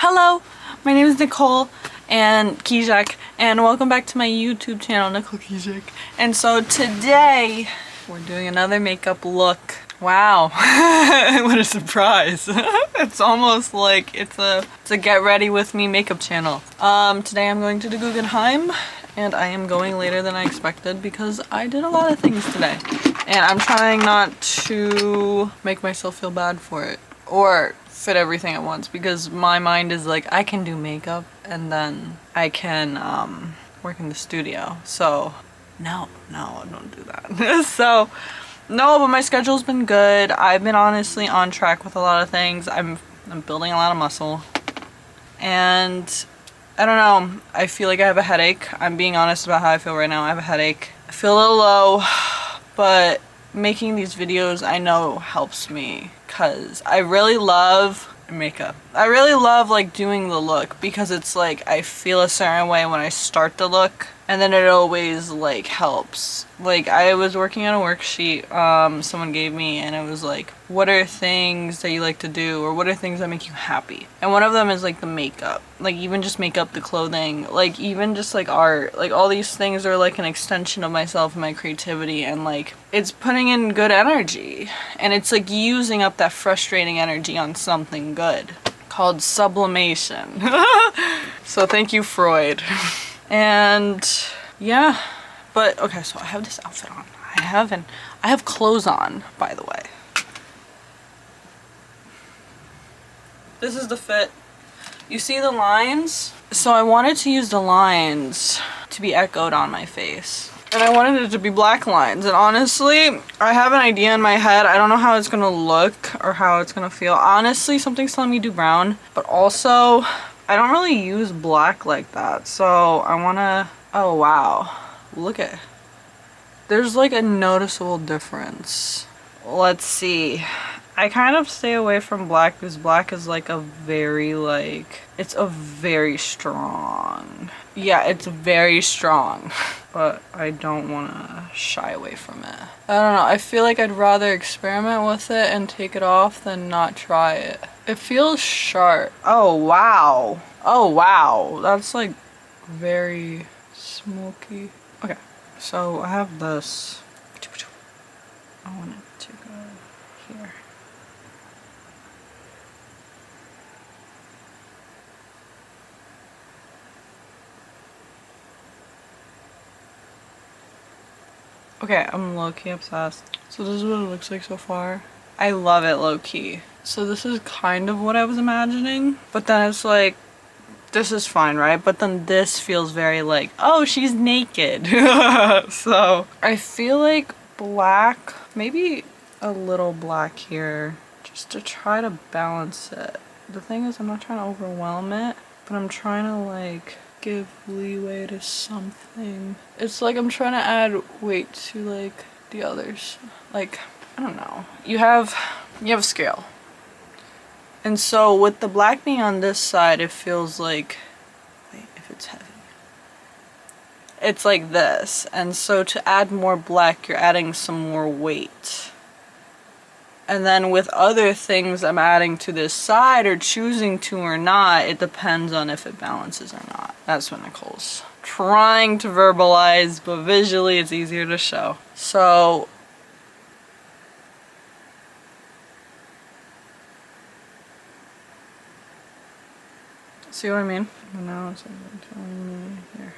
Hello, my name is Nicole and Kijak, and welcome back to my YouTube channel, Nicole Kijak. And so today we're doing another makeup look. Wow, what a surprise. It's almost like it's a get ready with me makeup channel. Today I'm going to the Guggenheim, and I am going later than I expected because I did a lot of things today. And I'm trying not to make myself feel bad for it or fit everything at once, because my mind is like, I can do makeup and then I can work in the studio. So no, don't do that. So no, but my schedule's been good. I've been honestly on track with a lot of things. I'm building a lot of muscle, and I don't know, I feel like I have a headache. I'm being honest about how I feel right now. I have a headache. I feel a little low, but making these videos I know helps me because I really love makeup. I really love like doing the look because it's like I feel a certain way when I start the look, and then it always like helps. Like I was working on a worksheet someone gave me, and it was like, what are things that you like to do, or what are things that make you happy? And one of them is like the makeup, like even just makeup, the clothing, like even just like art, like all these things are like an extension of myself and my creativity, and like it's putting in good energy, and it's like using up that frustrating energy on something good called sublimation. So thank you, Freud. And yeah, but okay, so I have this outfit on. I have clothes on, by the way. This is the fit. You see the lines? So I wanted to use the lines to be echoed on my face. And I wanted it to be black lines. And honestly, I have an idea in my head. I don't know how it's gonna look or how it's gonna feel. Honestly, something's telling me do brown. But also, I don't really use black like that. So I wanna... Oh, wow. Look at... There's like a noticeable difference. Let's see. I kind of stay away from black because black is like a very like... It's a very strong... Yeah, it's very strong. But I don't want to shy away from it. I don't know. I feel like I'd rather experiment with it and take it off than not try it. It feels sharp. Oh, wow. Oh, wow. That's like very smoky. Okay. So I have this. I want it to go here. Okay, I'm low-key obsessed. So this is what it looks like so far. I love it low-key. So this is kind of what I was imagining, but then it's like, this is fine, right? But then this feels very like, oh, she's naked. So I feel like black, maybe a little black here, just to try to balance it. The thing is, I'm not trying to overwhelm it, but I'm trying to like give leeway to something. It's like I'm trying to add weight to like the others. Like, I don't know. You have a scale. And so with the black being on this side, it feels like, wait, if it's heavy. It's like this. And so to add more black, you're adding some more weight. And then with other things I'm adding to this side or choosing to or not, it depends on if it balances or not. That's what Nicole's trying to verbalize, but visually it's easier to show. So see what I mean? Now it's telling me here.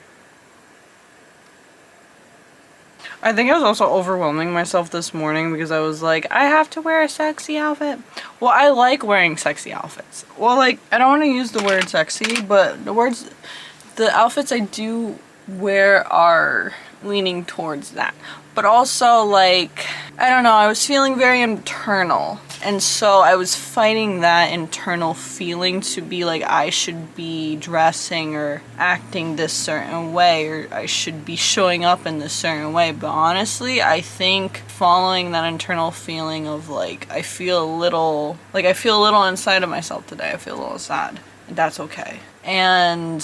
I think I was also overwhelming myself this morning because I was like, I have to wear a sexy outfit. Well, I like wearing sexy outfits. Well, like, I don't want to use the word sexy, but the outfits I do wear are leaning towards that. But also, like, I don't know, I was feeling very internal. And so I was fighting that internal feeling to be like, I should be dressing or acting this certain way, or I should be showing up in this certain way. But honestly, I think following that internal feeling of like, I feel a little inside of myself today. I feel a little sad. And that's okay. And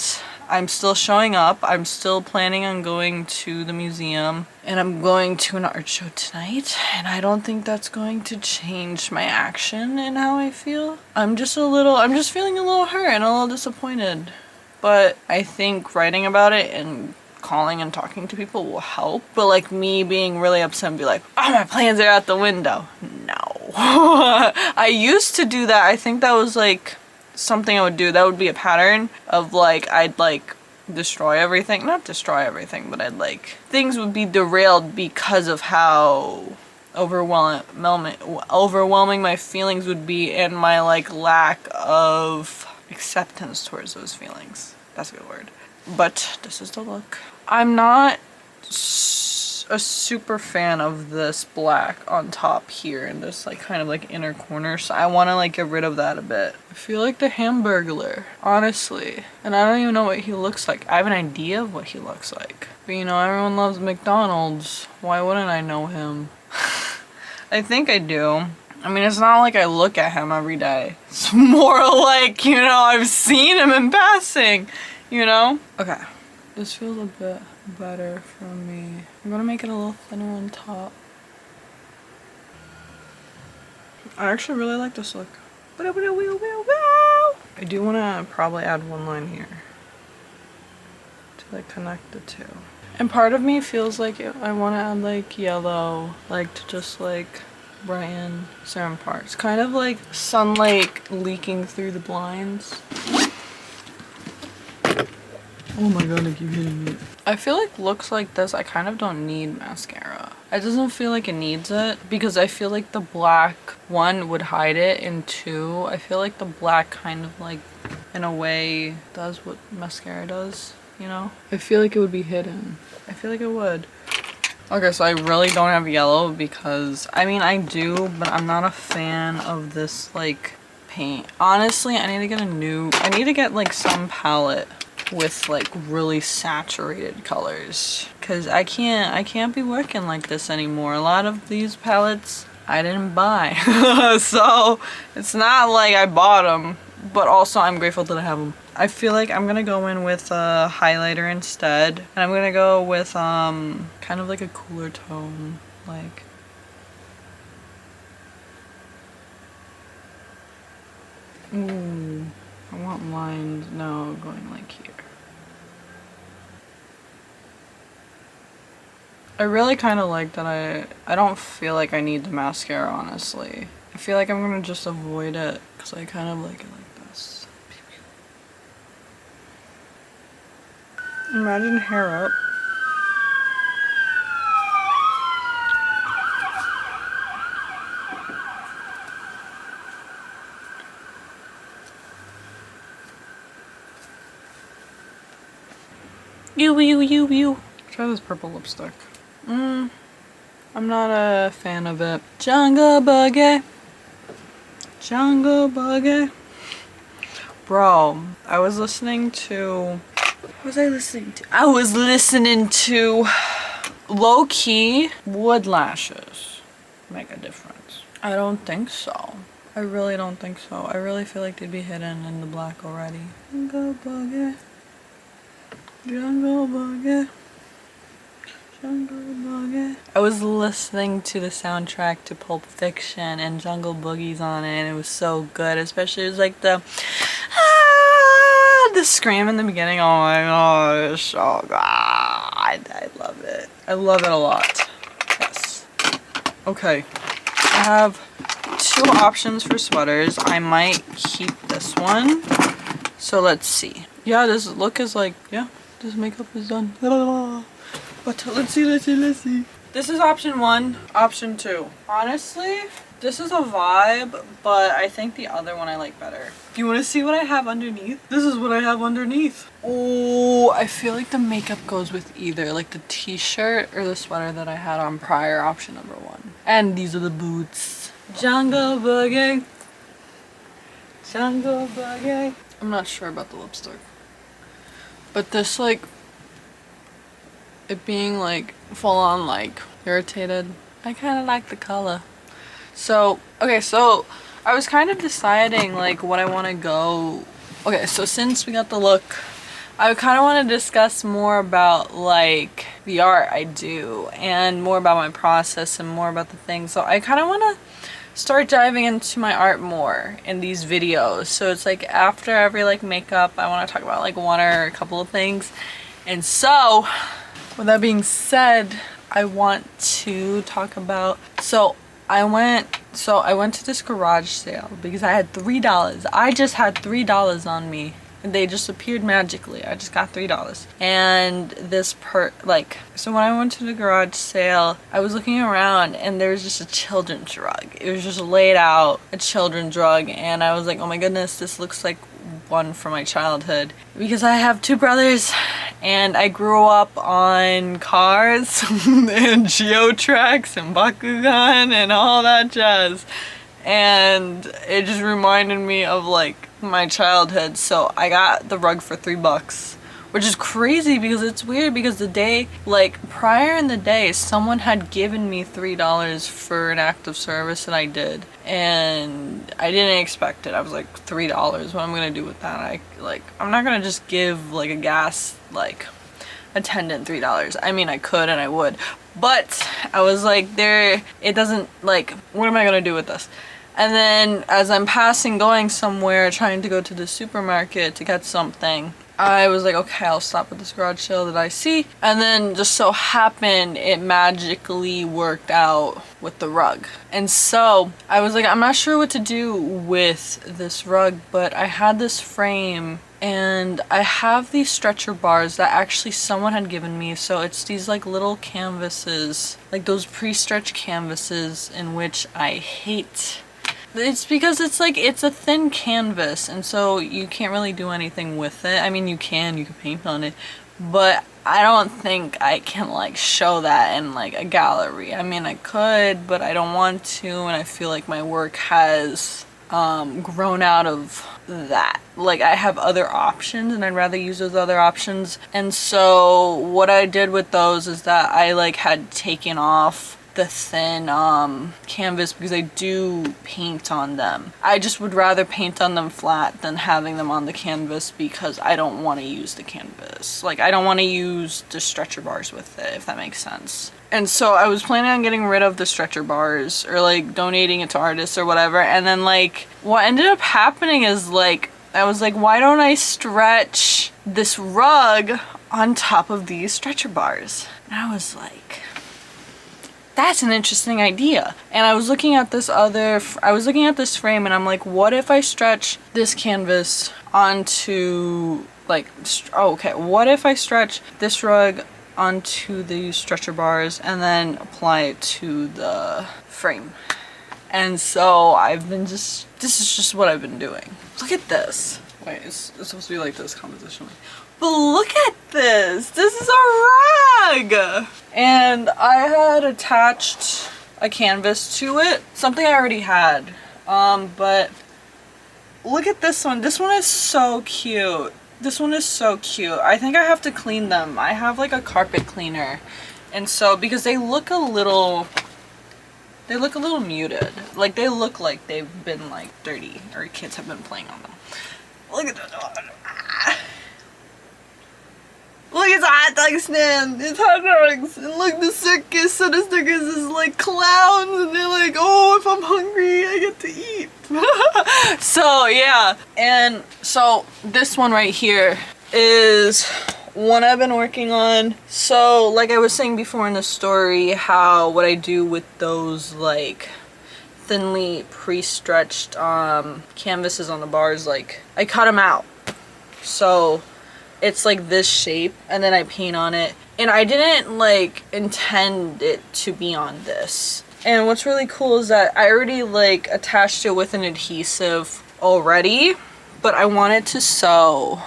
I'm still showing up. I'm still planning on going to the museum, and I'm going to an art show tonight, and I don't think that's going to change my action and how I feel. I'm just feeling a little hurt and a little disappointed. But I think writing about it and calling and talking to people will help. But like me being really upset and be like, oh, my plans are out the window. No. I used to do that. I think that was like something I would do. That would be a pattern of like, I'd like destroy everything. Not destroy everything, but I'd like, things would be derailed because of how overwhelming my feelings would be and my like lack of acceptance towards those feelings. That's a good word. But this is the look. I'm not a super fan of this black on top here and this like kind of like inner corner, so I want to like get rid of that a bit. I feel like the Hamburglar, honestly, and I don't even know what he looks like. I have an idea of what he looks like, but you know, everyone loves McDonald's. Why wouldn't I know him? I think I do. I mean, it's not like I look at him every day. It's more like, you know, I've seen him in passing, you know? Okay, this feels a bit better for me. I'm gonna make it a little thinner on top. I actually really like this look. I do want to probably add one line here to like connect the two. And part of me feels like I want to add like yellow, like to just like brighten certain parts. Kind of like sunlight leaking through the blinds. Oh my god, I keep hitting it. I feel like looks like this, I kind of don't need mascara. It doesn't feel like it needs it because I feel like the black, one, would hide it, and two, I feel like the black kind of like, in a way, does what mascara does, you know? I feel like it would be hidden. I feel like it would. Okay, so I really don't have yellow because, I mean, I do, but I'm not a fan of this like paint. Honestly, I need to get like some palette with like really saturated colors because I can't be working like this anymore. A lot of these palettes I didn't buy so it's not like I bought them, but also I'm grateful that I have them. I feel like I'm gonna go in with a highlighter instead, and I'm gonna go with kind of like a cooler tone, like ooh, I want lines, no, going like here. I really kind of like that I don't feel like I need the mascara, honestly. I feel like I'm gonna just avoid it because I kind of like it like this. Imagine hair up. You. Try this purple lipstick. I'm not a fan of it. Jungle Boogie. Jungle Boogie. Bro, I was listening to... What was I listening to? I was listening to Low Key. Would lashes make a difference? I don't think so. I really don't think so. I really feel like they'd be hidden in the black already. Jungle Boogie. Jungle Boogie. Jungle Boogie. I was listening to the soundtrack to Pulp Fiction and Jungle Boogie's on it, and it was so good. Especially it was like the scream in the beginning. Oh my gosh. Oh god. I love it. I love it a lot. Yes. Okay. I have two options for sweaters. I might keep this one. So let's see. Yeah, this look is like, yeah, this makeup is done. But let's see. This is option one. Option two. Honestly, this is a vibe, but I think the other one I like better. You want to see what I have underneath? This is what I have underneath. Oh, I feel like the makeup goes with either, like the t-shirt or the sweater that I had on prior, option number one. And these are the boots. Jungle Boogie. Jungle Boogie. I'm not sure about the lipstick. But this, like, it being like full on like irritated, I kind of like the color. So okay, so I was kind of deciding like what I want to go. Okay, so since we got the look, I kind of want to discuss more about like the art I do and more about my process and more about the things. So I kind of want to start diving into my art more in these videos. So it's like after every like makeup, I want to talk about like one or a couple of things. And so with that being said, I want to talk about, I went to this garage sale because I had $3. I just had $3 on me. They just appeared magically. I just got $3. And so when I went to the garage sale, I was looking around and there was just a children's rug. It was just laid out, a children's rug, and I was like, oh my goodness, this looks like one from my childhood. Because I have two brothers and I grew up on cars and Geotrax and Bakugan and all that jazz. And it just reminded me of like my childhood. So I got the rug for $3, which is crazy because it's weird because the day, like prior in the day, someone had given me $3 for an act of service that I did. And I didn't expect it. I was like, $3, what am I gonna do with that? I'm not gonna just give like a gas like attendant $3. I mean, I could and I would, but I was like, it doesn't, like, what am I gonna do with this? And then as I'm going somewhere, trying to go to the supermarket to get something, I was like, okay, I'll stop at this garage sale that I see. And then just so happened it magically worked out with the rug. And so I was like, I'm not sure what to do with this rug, but I had this frame and I have these stretcher bars that actually someone had given me. So it's these like little canvases, like those pre-stretched canvases, in which I hate. It's because it's like, it's a thin canvas and so you can't really do anything with it. I mean, you can paint on it, but I don't think I can like show that in like a gallery. I mean, I could, but I don't want to, and I feel like my work has grown out of that. Like, I have other options and I'd rather use those other options. And so what I did with those is that I like had taken off the thin canvas because I do paint on them. I just would rather paint on them flat than having them on the canvas because I don't want to use the canvas. Like, I don't want to use the stretcher bars with it, if that makes sense. And so I was planning on getting rid of the stretcher bars or like donating it to artists or whatever. And then like what ended up happening is like, I was like, why don't I stretch this rug on top of these stretcher bars? And I was like, that's an interesting idea. And I was looking at this frame and I'm like, what if I stretch this canvas onto like, what if I stretch this rug onto these stretcher bars and then apply it to the frame? And so this is just what I've been doing. Look at this. Wait, it's supposed to be like this compositionally. But look at this! This is a rug! And I had attached a canvas to it. Something I already had. But look at this one. This one is so cute. This one is so cute. I think I have to clean them. I have like a carpet cleaner. And so, because they look a little muted. Like, they look like they've been like dirty or kids have been playing on them. Look at this one. Look, it's a hot dog stand. It's hot dogs. And look, the circus. So the circus is like clowns. And they're like, oh, if I'm hungry, I get to eat. So, yeah. And so this one right here is one I've been working on. So, like I was saying before in the story, what I do with those, like, thinly pre-stretched canvases on the bars, like, I cut them out. So it's like this shape and then I paint on it, and I didn't like intend it to be on this. And what's really cool is that I already like attached it with an adhesive already, but I wanted to sew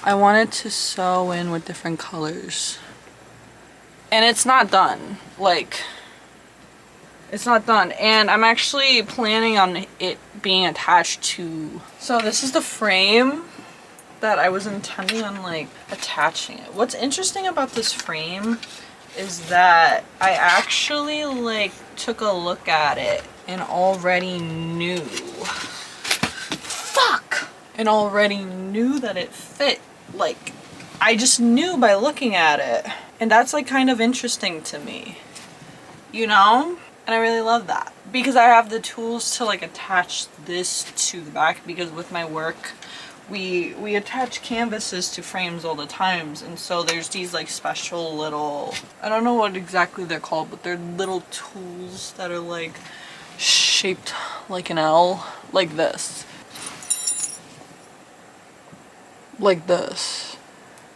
in with different colors, and it's not done. Like, it's not done, and I'm actually planning on it being attached to, so this is the frame that I was intending on like attaching it. What's interesting about this frame is that I actually like took a look at it and already knew that it fit like, I just knew by looking at it. And that's like kind of interesting to me, you know? And I really love that because I have the tools to like attach this to the back, because with my work, we attach canvases to frames all the times, and so there's these like special little, I don't know what exactly they're called, but they're little tools that are like shaped like an L, like this. Like this.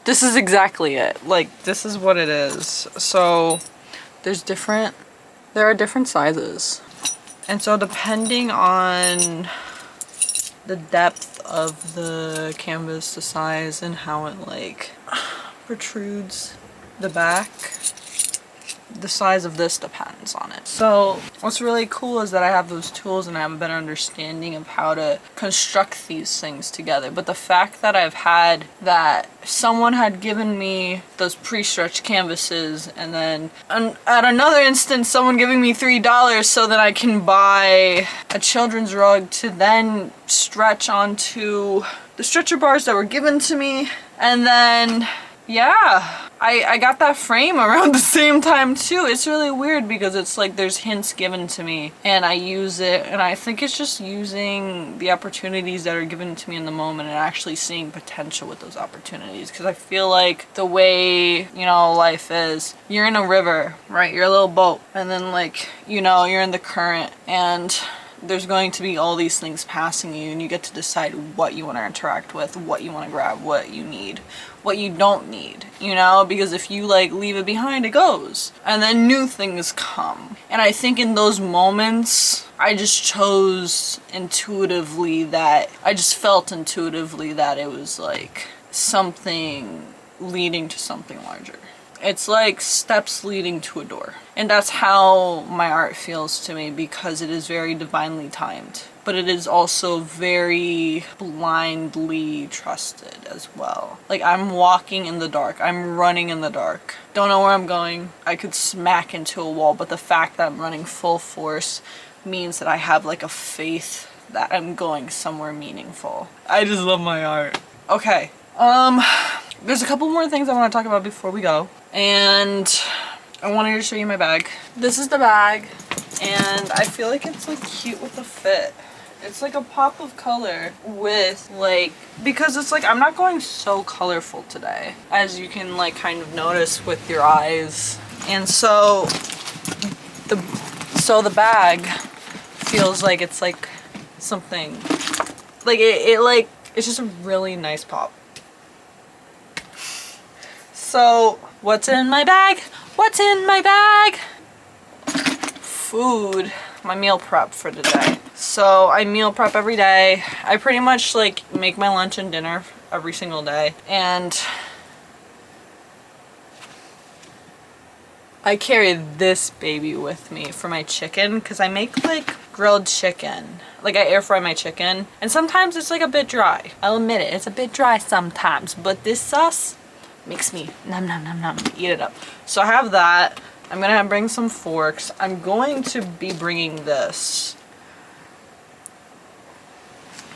This is exactly it. Like, this is what it is. So there are different sizes. And so depending on the depth of the canvas, the size, and how it like protrudes the back, the size of this depends on it. So what's really cool is that I have those tools and I have a better understanding of how to construct these things together. But the fact that I've had that someone had given me those pre-stretched canvases, and then at another instance someone giving me $3 so that I can buy a children's rug to then stretch onto the stretcher bars that were given to me, and then yeah, I got that frame around the same time too. It's really weird because it's like there's hints given to me and I use it, and I think it's just using the opportunities that are given to me in the moment and actually seeing potential with those opportunities. Because I feel like the way, you know, life is, you're in a river, right? You're a little boat, and then like, you know, you're in the current, and there's going to be all these things passing you, and you get to decide what you want to interact with, what you want to grab, what you need, what you don't need, you know? Because if you like leave it behind, it goes, and then new things come. And I think in those moments, I just chose intuitively that, I just felt intuitively that it was like something leading to something larger. It's like steps leading to a door. And that's how my art feels to me, because it is very divinely timed. But it is also very blindly trusted as well. Like, I'm walking in the dark. I'm running in the dark. Don't know where I'm going. I could smack into a wall, but the fact that I'm running full force means that I have like a faith that I'm going somewhere meaningful. I just love my art. Okay. There's a couple more things I want to talk about before we go. And I wanted to show you my bag. This is the bag, and I feel like it's like cute with the fit. It's like a pop of color with like, because it's like, I'm not going so colorful today, as you can like kind of notice with your eyes. And so the bag feels like it's like something, like it's just a really nice pop. So, what's in my bag? What's in my bag? Food. My meal prep for today. So, I meal prep every day. I pretty much like make my lunch and dinner every single day. And I carry this baby with me for my chicken, because I make like grilled chicken. Like, I air fry my chicken, and sometimes it's like a bit dry. I'll admit it, it's a bit dry sometimes, but this sauce makes me nom nom nom nom, eat it up. So I have that. I'm gonna bring some forks. I'm going to be bringing this.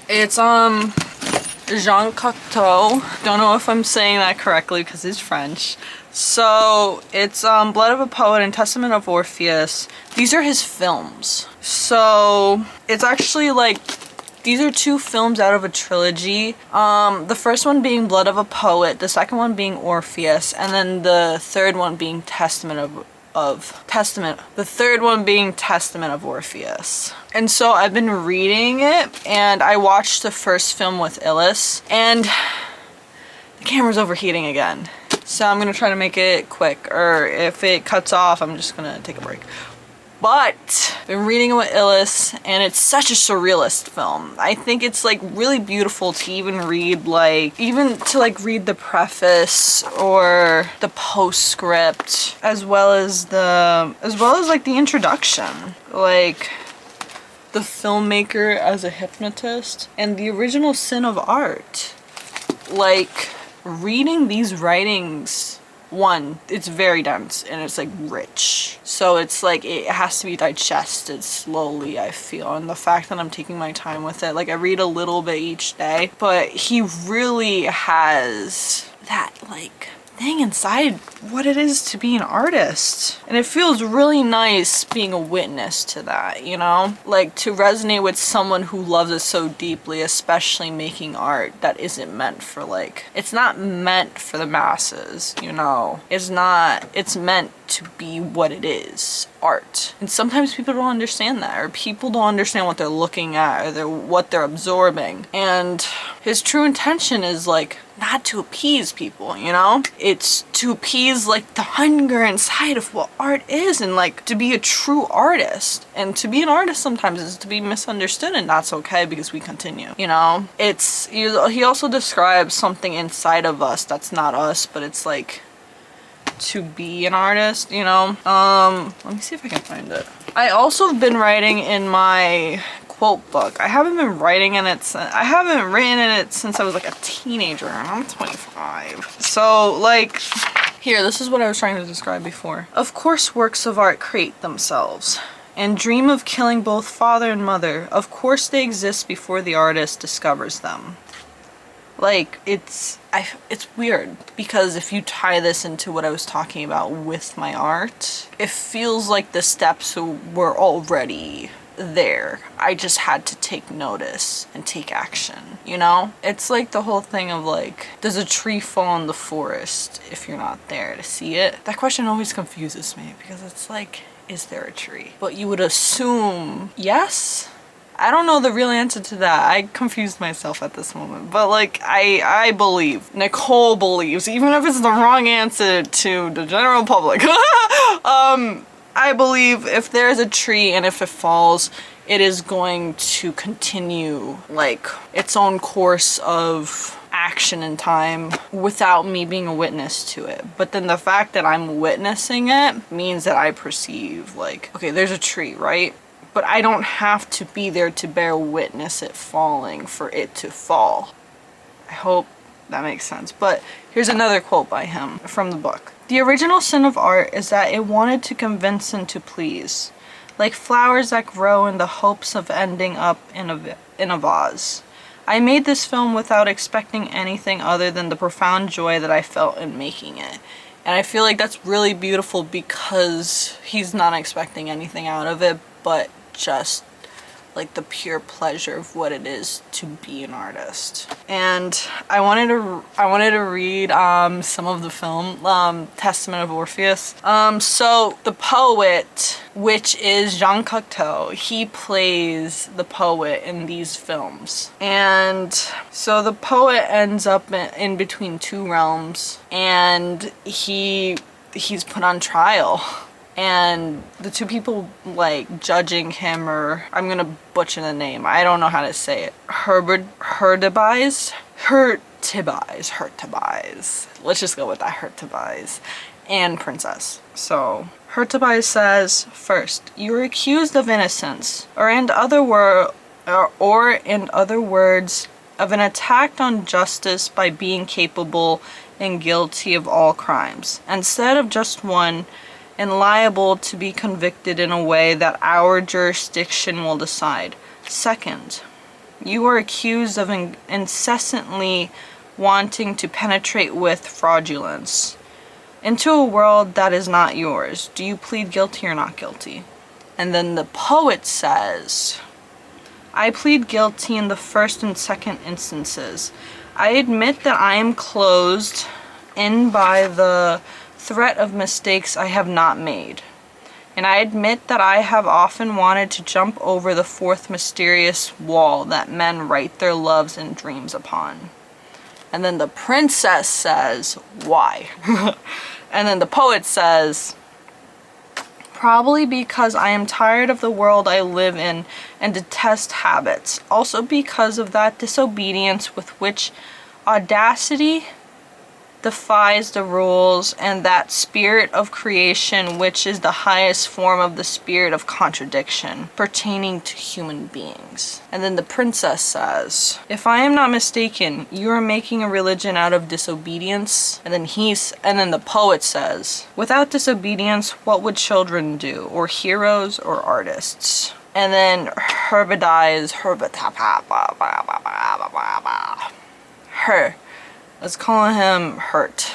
It's Jean Cocteau. Don't know if I'm saying that correctly because it's French. So it's Blood of a Poet and Testament of Orpheus. These are his films. So it's actually like, these are 2 films out of a trilogy. The first one being Blood of a Poet, the second one being Orpheus, and then the third one being Testament of Orpheus. And so I've been reading it, and I watched the first film with Illis, and the camera's overheating again. So I'm gonna try to make it quick, or if it cuts off, I'm just gonna take a break. But I've been reading it with Illis, and it's such a surrealist film. I think it's like really beautiful to even read, like, even to like read the preface or the postscript, as well as like the introduction, like the filmmaker as a hypnotist and the original sin of art. Like, reading these writings one, it's very dense and it's like rich. So it's like it has to be digested slowly, I feel. And the fact that I'm taking my time with it, like I read a little bit each day, but he really has that like thing inside what it is to be an artist. And it feels really nice being a witness to that, you know? Like to resonate with someone who loves it so deeply, especially making art that isn't meant for like, it's not meant for the masses, you know? It's meant to be what it is, art. And sometimes people don't understand that, or people don't understand what they're looking at, or what they're absorbing. And his true intention is like not to appease people, you know? It's to appease like the hunger inside of what art is, and like to be a true artist. And to be an artist sometimes is to be misunderstood, and that's okay because we continue, you know? He also describes something inside of us that's not us, but it's like to be an artist, you know? Let me see if I can find it. I also have been writing in my quote book. I haven't been writing in it I haven't written in it since I was like a teenager, and I'm 25. So like, here, this is what I was trying to describe before. Of course works of art create themselves and dream of killing both father and mother. Of course they exist before the artist discovers them. Like, it's weird, because if you tie this into what I was talking about with my art, it feels like the steps were already there. I just had to take notice and take action, you know? It's like the whole thing of like, does a tree fall in the forest if you're not there to see it? That question always confuses me, because it's like, is there a tree? But you would assume yes. I don't know the real answer to that. I confused myself at this moment. But like, I believe, Nicole believes, even if it's the wrong answer to the general public, I believe if there's a tree and if it falls, it is going to continue like its own course of action in time without me being a witness to it. But then the fact that I'm witnessing it means that I perceive like, okay, there's a tree, right? But I don't have to be there to bear witness it falling for it to fall. I hope that makes sense. But here's another quote by him from the book. The original sin of art is that it wanted to convince and to please, like flowers that grow in the hopes of ending up in a vase. I made this film without expecting anything other than the profound joy that I felt in making it. And I feel like that's really beautiful, because he's not expecting anything out of it, but just like the pure pleasure of what it is to be an artist. And I wanted to read some of the film, Testament of Orpheus. So the poet, which is Jean Cocteau, he plays the poet in these films. And so the poet ends up in between two realms, and he's put on trial. And the two people like judging him, or I'm gonna butcher the name, I don't know how to say it, Hurtubise. Let's just go with that, Hurtubise, and Princess. So Hurtubise says, first, you are accused of innocence, or in other words, of an attack on justice by being capable and guilty of all crimes, instead of just one, and liable to be convicted in a way that our jurisdiction will decide. Second, you are accused of incessantly wanting to penetrate with fraudulence into a world that is not yours. Do you plead guilty or not guilty? And then the poet says, I plead guilty in the first and second instances. I admit that I am closed in by the threat of mistakes I have not made. And I admit that I have often wanted to jump over the fourth mysterious wall that men write their loves and dreams upon. And then the princess says, why? And then the poet says, probably because I am tired of the world I live in and detest habits. Also because of that disobedience with which audacity defies the rules, and that spirit of creation which is the highest form of the spirit of contradiction pertaining to human beings. And then the princess says, if I am not mistaken, you are making a religion out of disobedience. And then the poet says, without disobedience, what would children do, or heroes or artists? And then let's call him Hurt.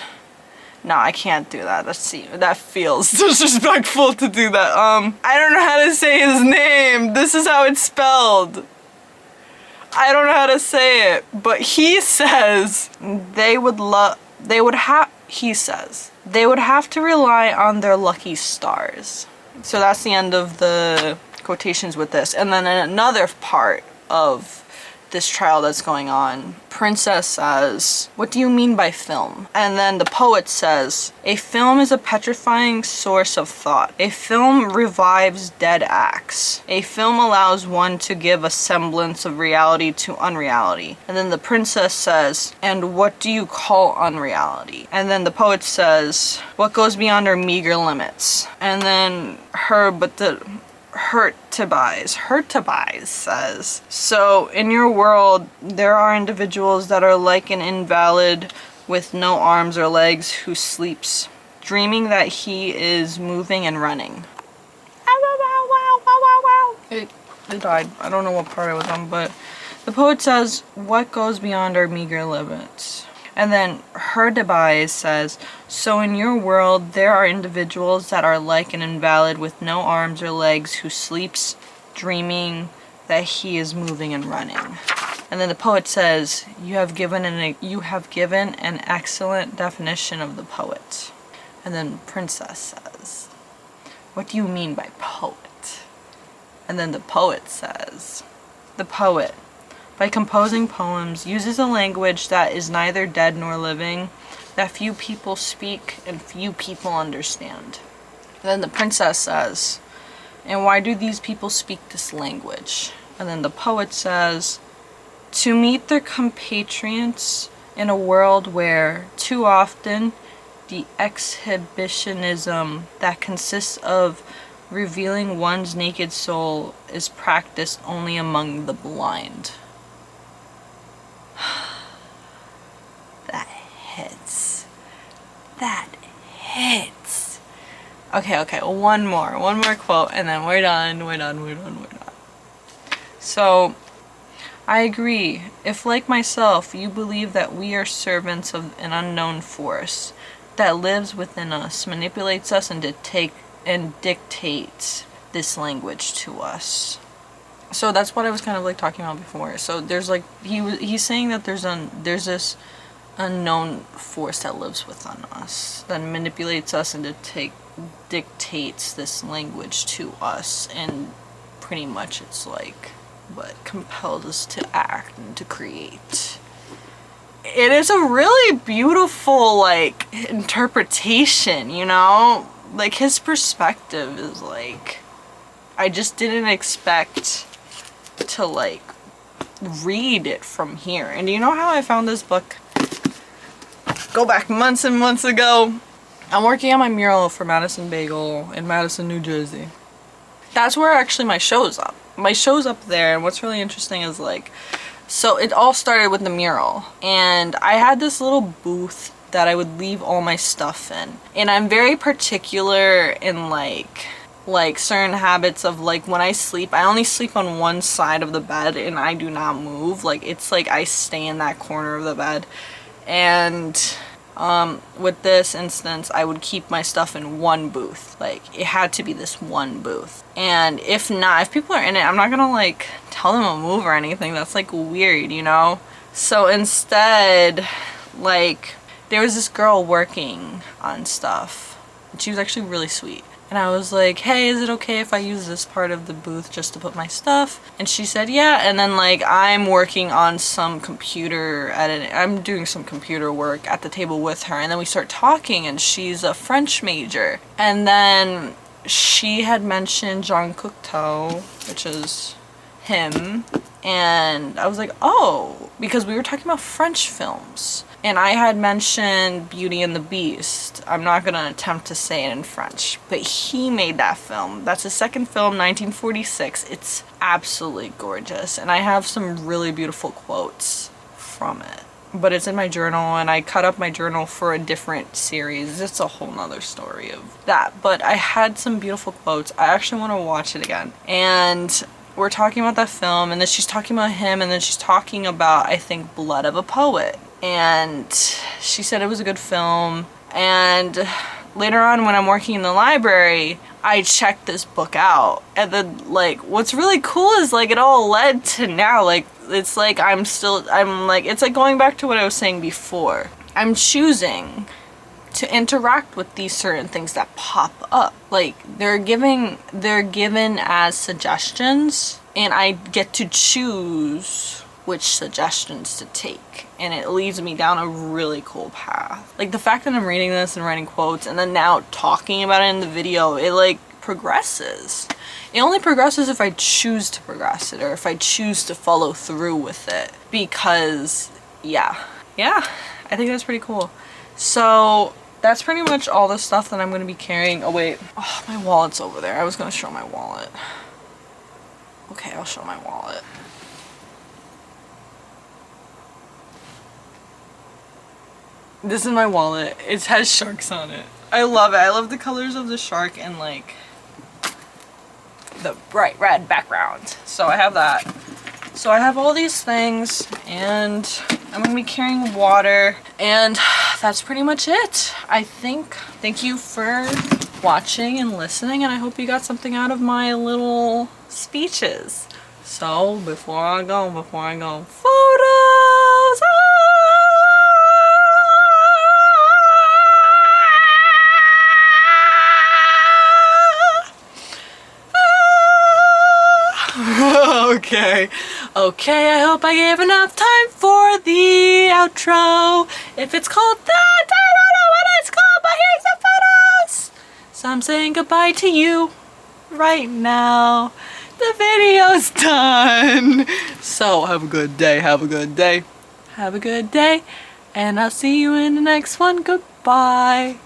No, I can't do that. Let's see. That feels disrespectful to do that. I don't know how to say his name. This is how it's spelled. I don't know how to say it, but he says they would have to rely on their lucky stars. So that's the end of the quotations with this. And then in another part of this trial that's going on, princess says, what do you mean by film? And then the poet says, a film is a petrifying source of thought. A film revives dead acts. A film allows one to give a semblance of reality to unreality. And then the princess says, and what do you call unreality? And then the poet says, what goes beyond our meager limits? And then Hurtubise says, so in your world there are individuals that are like an invalid with no arms or legs who sleeps, dreaming that he is moving and running. It died. I don't know what part I was on, but the poet says, what goes beyond our meager limits? And then Hurtubise says, so in your world there are individuals that are like an invalid with no arms or legs who sleeps, dreaming that he is moving and running. And then the poet says, you have given an excellent definition of the poet. And then princess says, what do you mean by poet? And then the poet says, the poet, by composing poems, uses a language that is neither dead nor living, that few people speak and few people understand. And then the princess says, and why do these people speak this language? And then the poet says, to meet their compatriots in a world where, too often, the exhibitionism that consists of revealing one's naked soul is practiced only among the blind. That hits. That hits. Okay, one more quote, and then we're done. So, I agree. If, like myself, you believe that we are servants of an unknown force that lives within us, manipulates us, and dictates this language to us. So that's what I was kind of like talking about before. So there's like he's saying that there's this unknown force that lives within us that manipulates us and dictates this language to us, and pretty much it's like what compels us to act and to create. It is a really beautiful like interpretation, you know? Like his perspective is like, I just didn't expect to like read it from here. And do you know how I found this book? Go back months and months ago. I'm working on my mural for Madison Bagel in Madison, New Jersey. That's where actually my show's up. My show's up there, and what's really interesting is like, so it all started with the mural, and I had this little booth that I would leave all my stuff in. And I'm very particular in like certain habits of like when I sleep, I only sleep on one side of the bed and I do not move. Like it's like I stay in that corner of the bed. And with this instance, I would keep my stuff in one booth. Like it had to be this one booth. And if not, if people are in it, I'm not gonna like tell them to move or anything. That's like weird, you know? So instead, like there was this girl working on stuff, and she was actually really sweet. And I was like, hey, is it okay if I use this part of the booth just to put my stuff? And she said, yeah. And then like, I'm working on some computer editing. I'm doing some computer work at the table with her. And then we start talking, and she's a French major. And then she had mentioned Jean Cocteau, which is him. And I was like, oh, because we were talking about French films. And I had mentioned Beauty and the Beast. I'm not gonna attempt to say it in French, but he made that film. That's his second film, 1946. It's absolutely gorgeous. And I have some really beautiful quotes from it. But it's in my journal, and I cut up my journal for a different series. It's a whole nother story of that. But I had some beautiful quotes. I actually want to watch it again. And we're talking about that film, and then she's talking about him, and then she's talking about, I think, Blood of a Poet. And she said it was a good film. And later on, when I'm working in the library, I checked this book out. And then, like, what's really cool is, like, it all led to now. Like, it's like it's like going back to what I was saying before. I'm choosing to interact with these certain things that pop up. Like, they're given as suggestions, and I get to choose which suggestions to take, and it leads me down a really cool path. Like, the fact that I'm reading this and writing quotes and then now talking about it in the video, it like progresses. It only progresses if I choose to progress it, or if I choose to follow through with it, because yeah, I think that's pretty cool. So that's pretty much all the stuff that I'm going to be carrying. Oh wait, oh, my wallet's over there. I was going to show my wallet. Okay, I'll show my wallet. This is my wallet. It has sharks on it. I love it. I love the colors of the shark and like the bright red background. So I have that. So I have all these things, and I'm gonna be carrying water, and that's pretty much it. I think. Thank you for watching and listening, and I hope you got something out of my little speeches. So before I go, photos! Okay, I hope I gave enough time for the outro. If it's called that, I don't know what it's called, but here's the photos. So I'm saying goodbye to you right now. The video's done. So have a good day, have a good day, have a good day, and I'll see you in the next one. Goodbye.